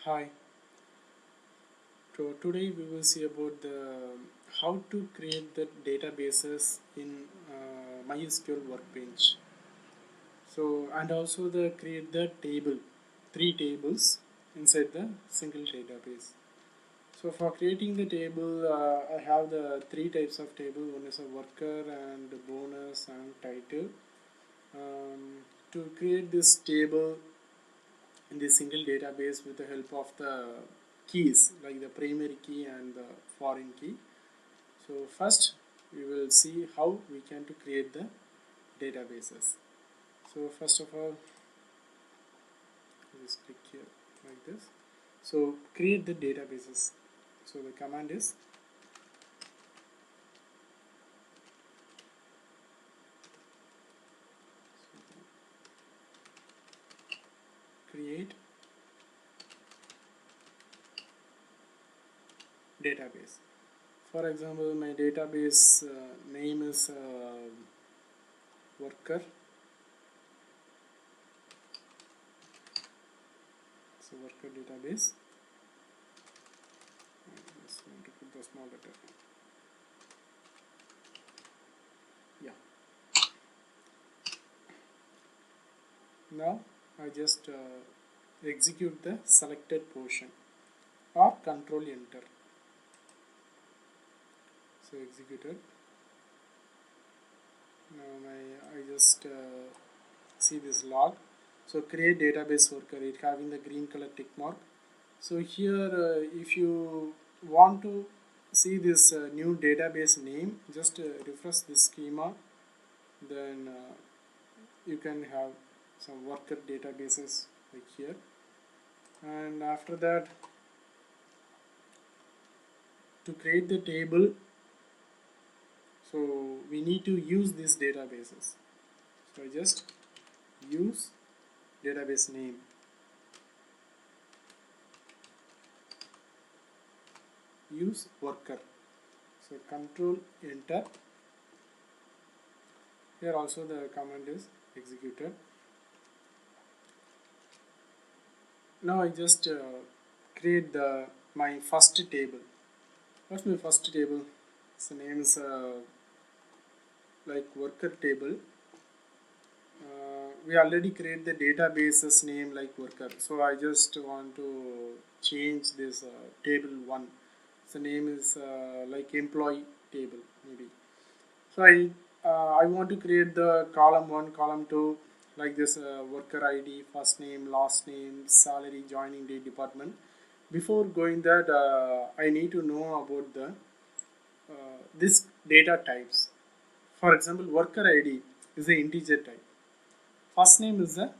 Hi. So today we will see about the how to create the databases in MySQL Workbench. So and also the create the table, three tables inside the single database. So for creating the table, I have the three types of table. One is a worker and bonus and title. To create this table in the single database with the help of the keys like the primary key and the foreign key. So first we will see how we can to create the databases. So first of all, just click here like this. So create the databases. So the command is create database. For example, my database name is worker. So worker database. I just want to put the small letter. Yeah. Now I just execute the selected portion or control enter. So executed. Now I just see this log. So create database worker, it having the green color tick mark. So here if you want to see this new database name, just refresh this schema, then you can have some worker databases like here, and after that to create the table, so we need to use these databases. So I just use database name, use worker. So control enter. Here also the command is executed. Now I just create the my first table. What's my first table? So name is like worker table. We already create the databases name like worker, so I just want to change this table 1. So name is like employee table maybe. So I want to create the column 1, column 2 like this, worker ID, first name, last name, salary, joining date, department. Before going that, I need to know about the this data types. For example, worker ID is an integer type. First name is a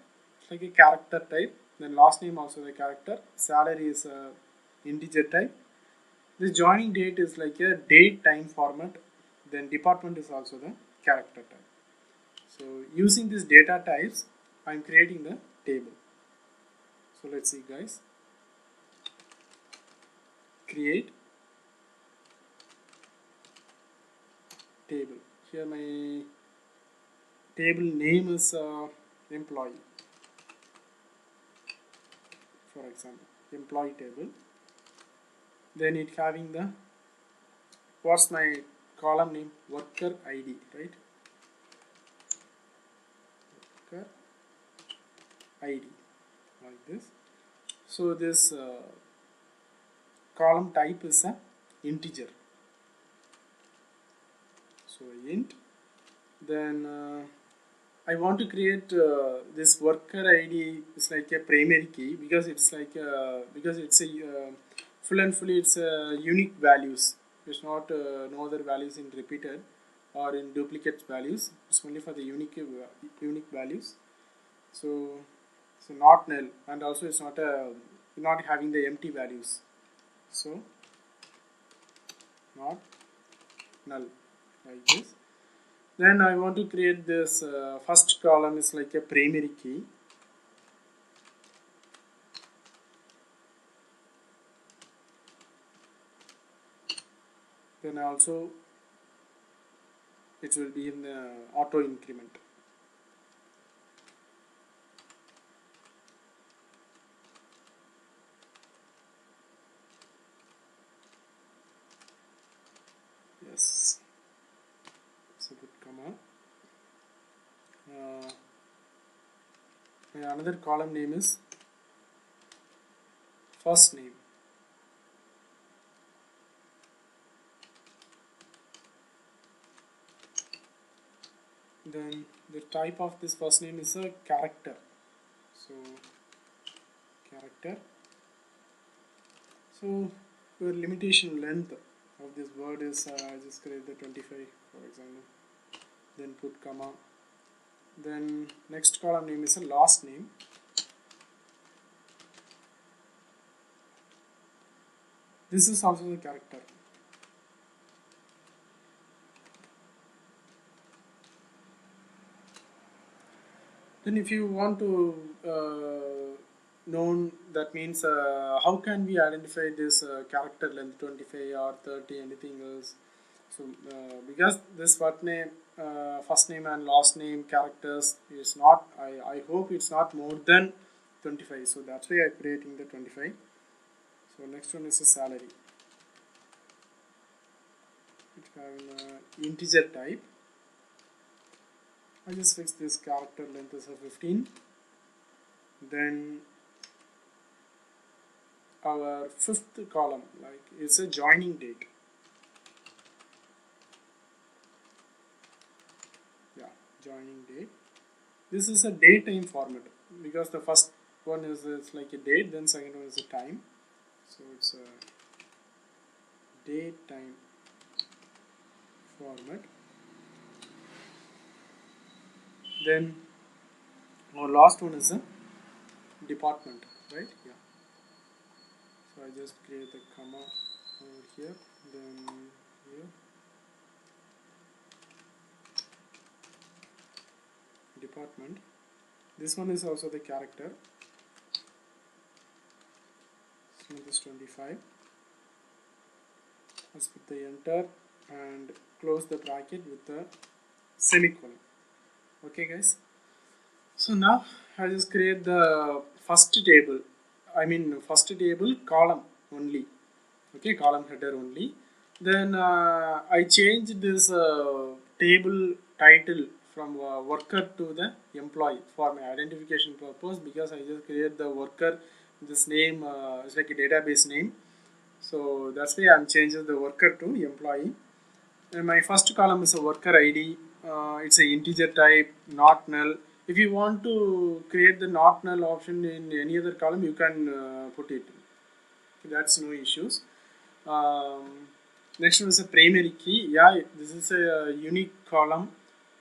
like a character type. Then last name also the character. Salary is a integer type. This joining date is like a date time format. Then department is also the character type. So using these data types, I am creating the table. So let's see, guys. Create table. Here my table name is employee. For example, employee table. Then it having the what's my column name, worker ID, right? Worker ID like this. So this column type is a integer. So int. Then I want to create this worker ID is like a primary key because it's like because it's a full and fully it's unique values. It's not no other values in repeated or in duplicate values. It's only for the unique values. So not null, and also it's not having the empty values. So not null like this. Then I want to create this first column is like a primary key. Then also it will be in the auto increment. Another column name is first name. Then the type of this first name is a character. So character. So your limitation length of this word is just create the 25 for example. Then put comma. Then next column name is a last name. This is also the character. Then if you want to know, that means how can we identify this character length 25 or 30 anything else. So because this first name and last name characters is not, I hope it's not more than 25, so that's why I'm creating the 25. So next one is a salary. It's having integer type. I just fix this character length as a 15. Then our fifth column like is a joining date. Yeah, joining date. This is a date time format because the first one is it's like a date, then second one is a time. So it's a date time format. Then our last one is a department, right? Yeah. So I just create a comma over here, then here. Department. This one is also the character. This one is 25. Let's put the enter and close the bracket with the semicolon. Okay guys, so now I just create the first table, first table column only, okay, column header only. Then I change this table title from worker to the employee for my identification purpose, because I just create the worker, this name is like a database name, so that's why I'm changing the worker to employee. And my first column is a worker ID. It's an integer type, not null. If you want to create the not null option in any other column, you can put it. That's no issues. Next one is a primary key. Yeah, this is a unique column.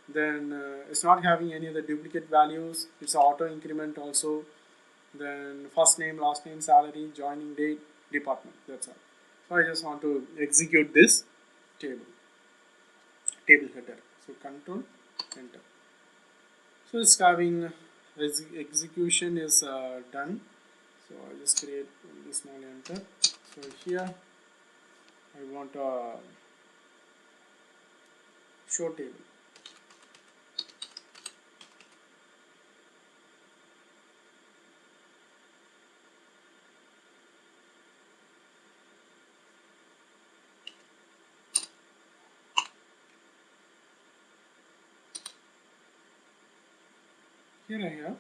Then it's not having any other duplicate values. It's auto increment also. Then first name, last name, salary, joining date, department. That's all. So I just want to execute this table header. So control enter. So it's having execution is done. So I just create this small enter. So here I want a show table. Here I have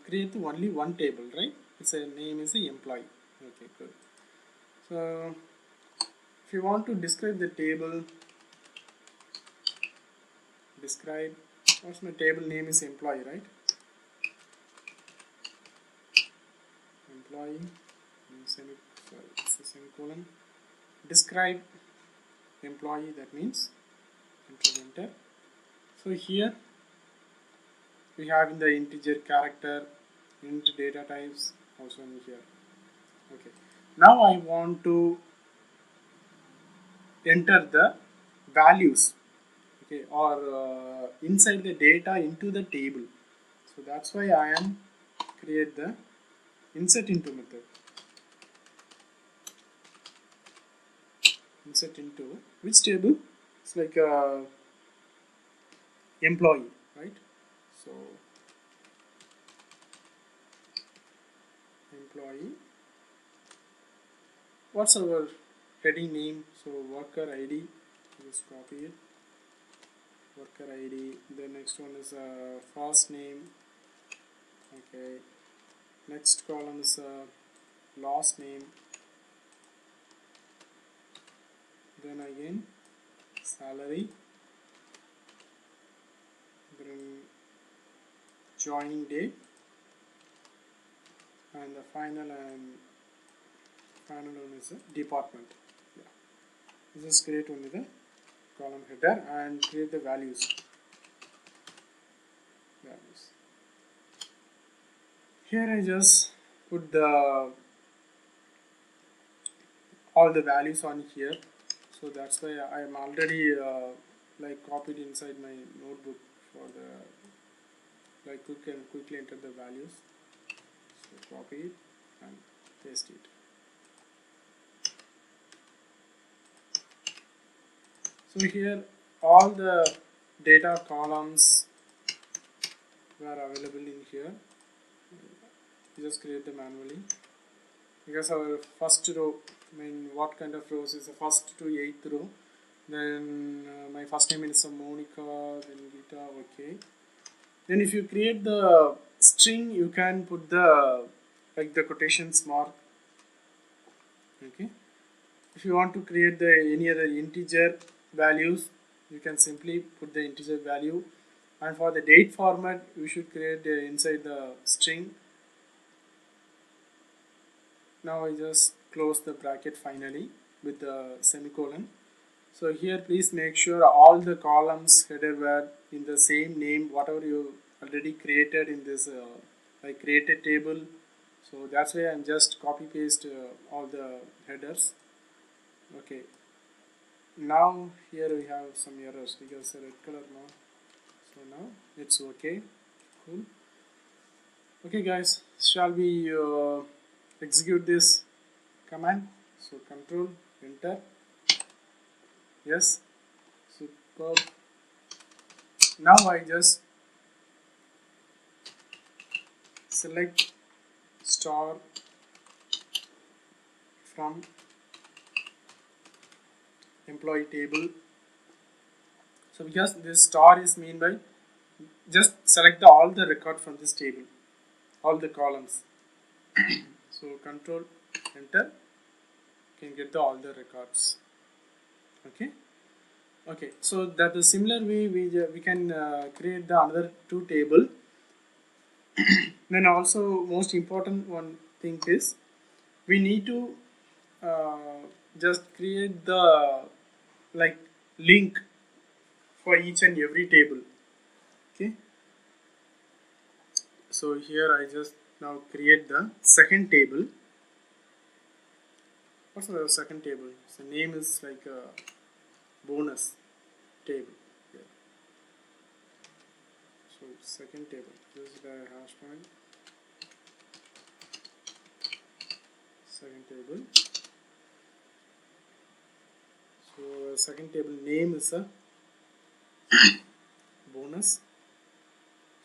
create only one table, right? Its a name is a employee. Okay, good. So if you want to describe the table, describe. What's my table name is employee, right? Employee. It's a semicolon. Describe employee. That means enter. So here we have in the integer character, int data types also in here. Okay. Now I want to enter the values, okay, or inside the data into the table. So that's why I am create the insert into method. Insert into which table? It's like employee, right? So employee. What's our heading name? So worker ID. Just copy it. Worker ID. The next one is first name Okay, next column is last name, then again salary, then joining date, and the final one is a department. Yeah. Just create only the column header and create the values. Here I just put the all the values on here, so that's why I am already like copied inside my notebook for the like quickly enter the values. So copy it and paste it. So here all the data columns were available in here. Just create them manually because our first row, I mean what kind of rows is the first to 8th row. Then my first name is Monica, then Gita, okay. Then if you create the string, you can put the like the quotations mark, okay. If you want to create the any other integer values, you can simply put the integer value, and for the date format you should create inside the string. Now I just close the bracket finally with the semicolon. So here please make sure all the columns header were in the same name whatever you already created in this like created table. So that's why I'm just copy paste all the headers. Okay, now here we have some errors because red color now. So now it's okay. Cool. Okay guys, shall we execute this command? So control enter. Yes, superb. Now I just select star from employee table. So because this star is mean by just select all the record from this table, all the columns. So control enter, can get all the records. Okay. Okay, so that the similar way we can create the another two table. Then also most important one thing is we need to just create the like link for each and every table. Okay, so here I just now create the second table. What's the second table? So name is like a bonus table. Yeah. So second table, this is the hash point. Second table. So second table name is a bonus.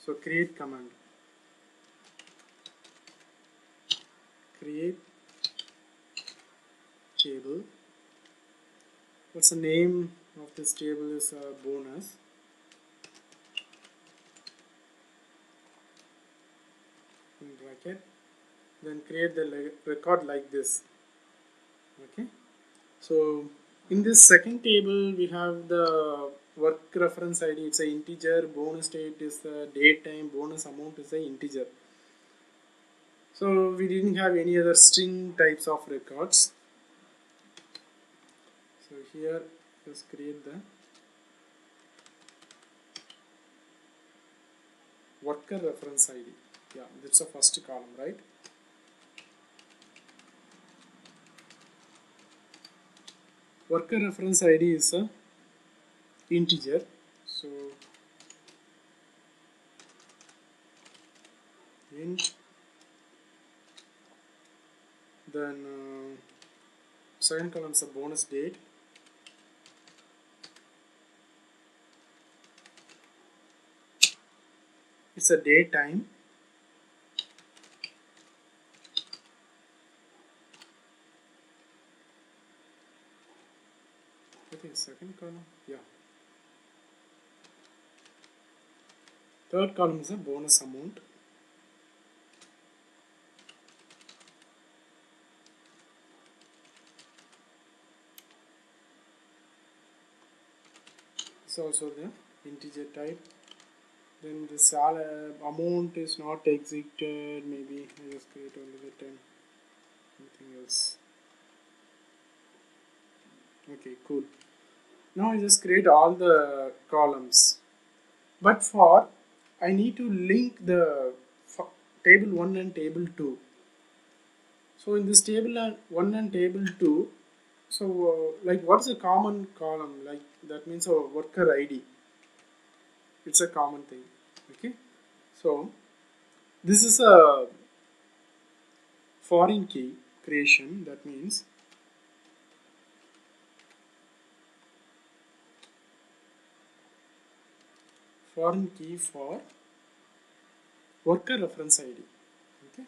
So create command. Create table. What's the name of this table is a bonus. In bracket. Then create the record like this. Okay. So in this second table we have the work reference ID, it's an integer, bonus date is the date time, bonus amount is the integer. So we didn't have any other string types of records. So here just create the worker reference ID. Yeah, that's the first column, right? Worker reference ID is a integer. So int, then second column is a bonus date. It's a date time. Okay, second column, yeah. Third column is a bonus amount. also the integer type. Then the amount is not executed. Maybe I just create only the 10. Anything else? Okay, cool. Now I just create all the columns. But for I need to link the table 1 and table 2. So in this table 1 and table 2, so like what's a common column? Like that means a worker ID. It's a common thing. Okay. So this is a foreign key creation. That means foreign key for worker reference ID. Okay.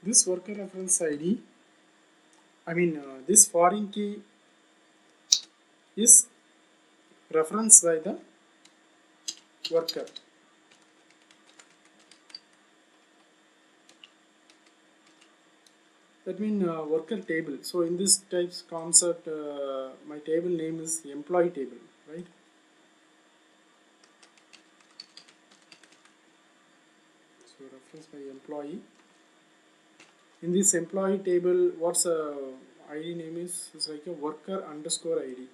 This worker reference ID, this foreign key is referenced by the worker. That means worker table. So in this types concept, my table name is employee table, right? So reference by employee. In this employee table, what's ID name is? It's like a worker underscore ID.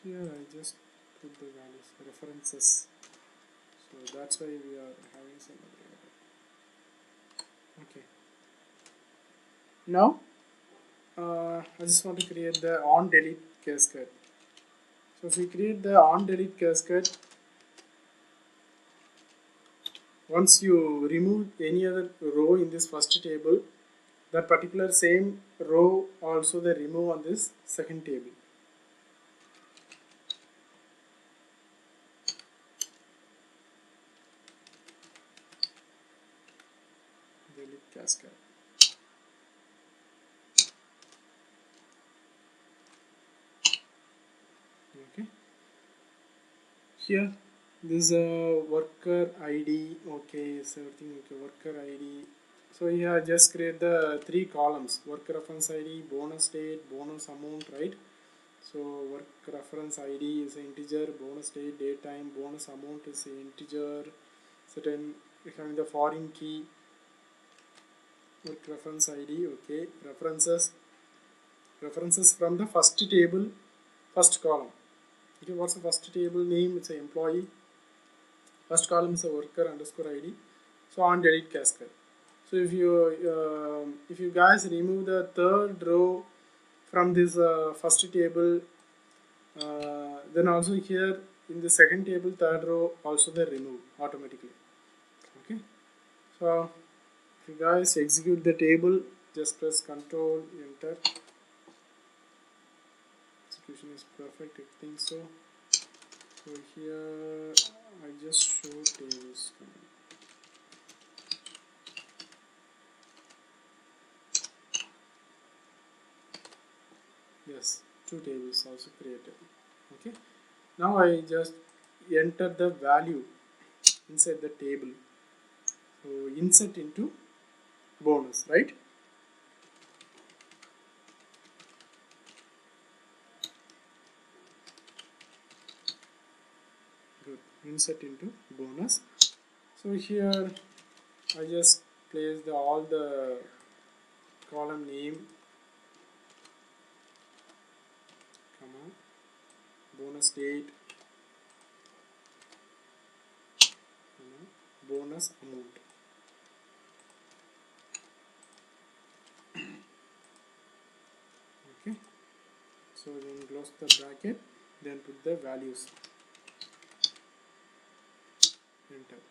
Here I just put the values, references. So that's why we are having some. Okay. Now I just want to create the on delete cascade. So if we create the on delete cascade, once you remove any other row in this first table, that particular same row also they remove on this second table. Delete cascade. Okay. Here this is a worker ID. Okay, so everything okay. Worker ID. So here I just create the three columns: work reference ID, bonus date, bonus amount, right? So work reference ID is an integer, bonus date, date time, bonus amount is an integer. Certain having the foreign key, work reference ID. Okay, references from the first table, first column. Okay, what's the first table name? It's an employee. First column is a worker underscore ID. So on delete cascade. So if you guys remove the third row from this first table, then also here in the second table, third row also they remove automatically. Okay. So if you guys execute the table, just press Control Enter. Execution is perfect. I think so. So here I just show tables. Yes, two tables also created. Okay. Now I just enter the value inside the table. So insert into bonus, right? Good. Insert into bonus. So here I just place all the column name, comma, bonus date, comma, bonus amount. Okay. So then close the bracket, then put the values. Enter.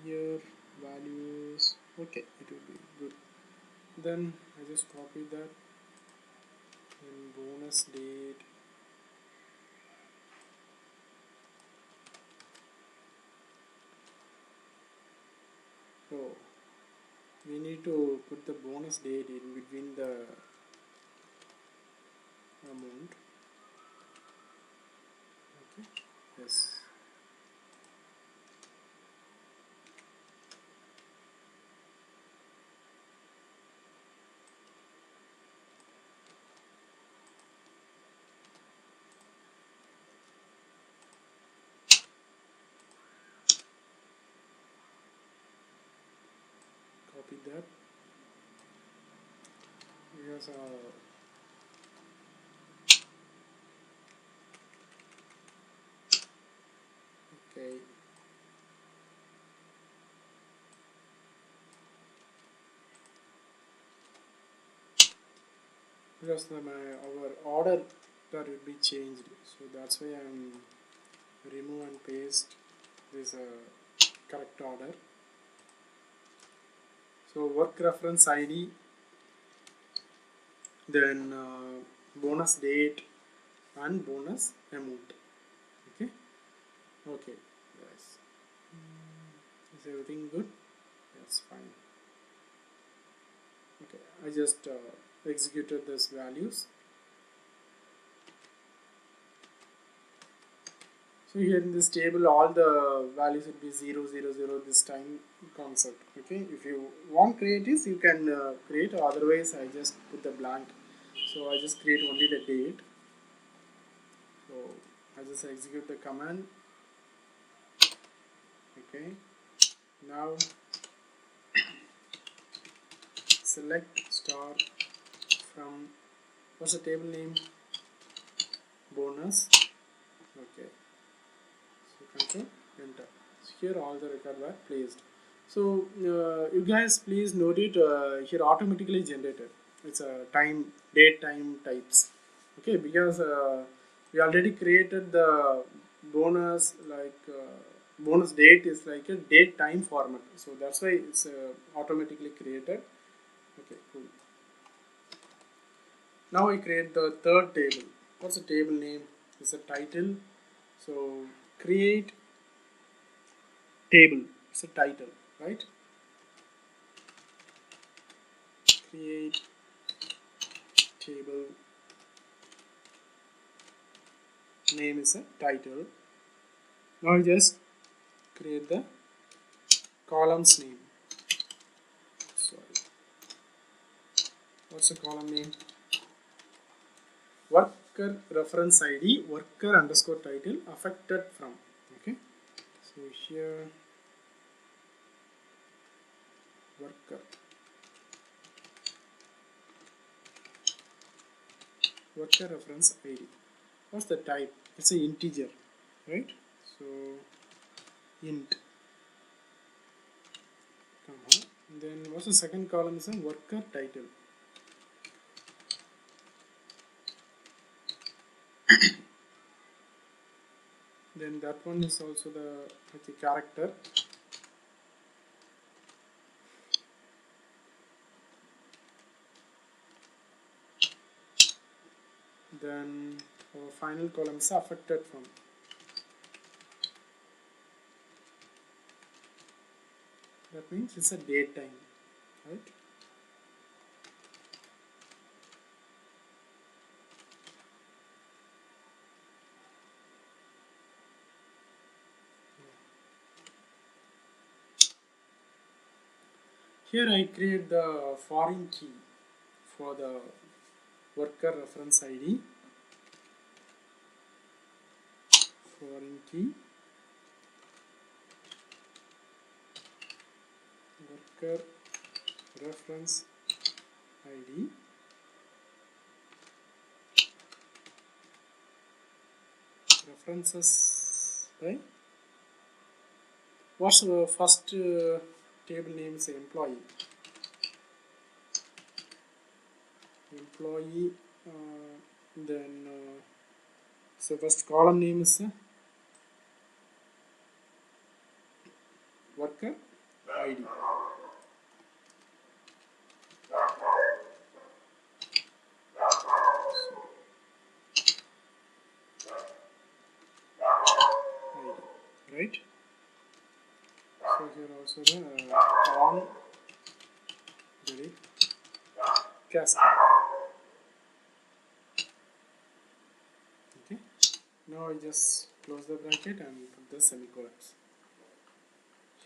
Here values. Okay, it will be good. Then I just copy that. Then bonus date. So we need to put the bonus date in between the amount. Okay. Yes. Copy that. Yes. Okay. Because our order that will be changed, so that's why I'm remove and paste this correct order. So work reference ID, then bonus date and bonus amount. Okay. Okay. Yes. Is everything good? That's fine. Okay. I just executed these values. So here in this table, all the values will be 0, 0, 0 this time concept. Okay. If you want create this, you can create. Otherwise, I just put the blank. So I just create only the date. So I just execute the command. Okay. Now select star from, what's the table name? Bonus. Okay. So control enter. So here all the record were placed. So you guys please note it, here automatically generated. It's a time, date, time types. Okay, because we already created the bonus, like bonus date is like a date time format. So that's why it's automatically created. Okay, cool. Now I create the third table. What's the table name? It's a title. So create table. It's a title, right? Create table. Name is a title. Now I just create the columns name. Sorry. What's the column name? Worker reference ID, worker underscore title, affected from. Okay. So here worker. Worker reference ID. What's the type? It's an integer, right? So int, comma. Then what's the second column? Is a worker title. Then that one is also the character. Then our final column is affected from. That means it's a date time, right? Here I create the foreign key for the worker reference ID. Foreign key. Worker reference ID. References by. What's the first table name? Is employee. Employee. Then so first column name is worker ID. Right. So here also the on delete cast. Okay, now I just close the bracket and put the semicolons.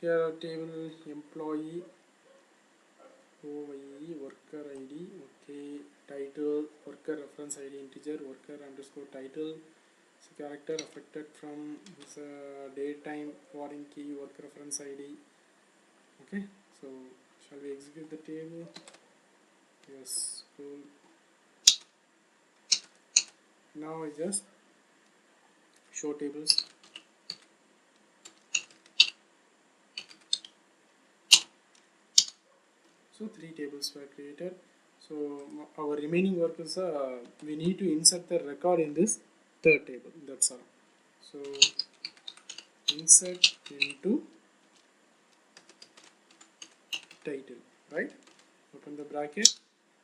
Here table employee OIE worker ID, okay, title worker reference ID integer worker underscore title, so character affected from this daytime foreign key worker reference ID. Okay, so shall we execute the table? Yes, cool. Now I just show tables. So 3 tables were created. So our remaining work is we need to insert the record in this third table. That's all. So insert into title, right? Open the bracket,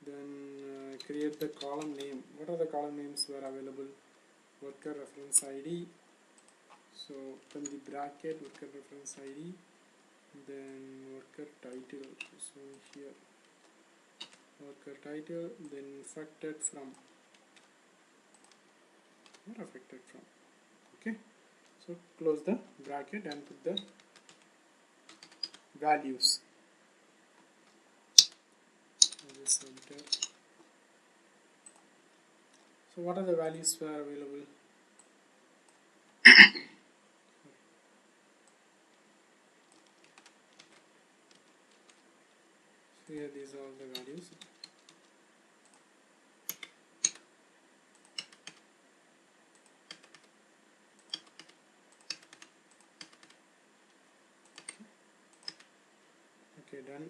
then create the column name. What are the column names were available? Worker reference ID. So open the bracket, worker reference ID, then worker title. So here worker title, then affected from, not affected from. Okay, so close the bracket and put the values. Just enter. So what are the values were available? So here these are all the values. Okay, done.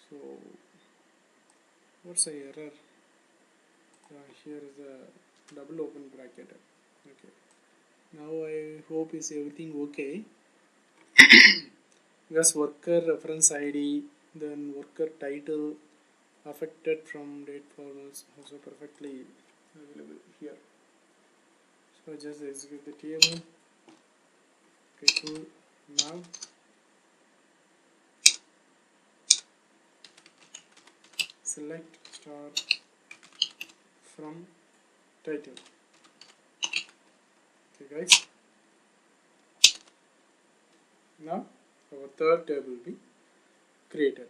So what's the error? Here is a double open bracket. Okay, now I hope is everything okay. Yes, worker reference ID, then worker title, affected from date forwards, also perfectly available here. So just execute the table. Okay, cool. Now select star from title. Okay guys, now our third table will be created.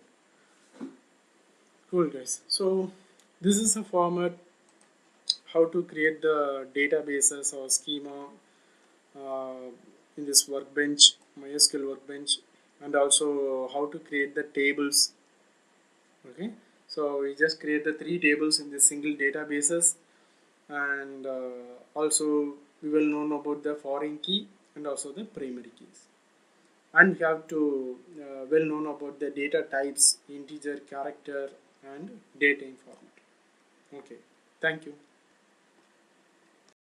Cool guys, so this is a format how to create the databases or schema uh, in this workbench, MySQL Workbench, and also how to create the tables. Okay, so we just create the 3 tables in this single databases, and also we will know about the foreign key and also the primary keys, and we have to well known about the data types, integer, character, and data in format. Okay, thank you.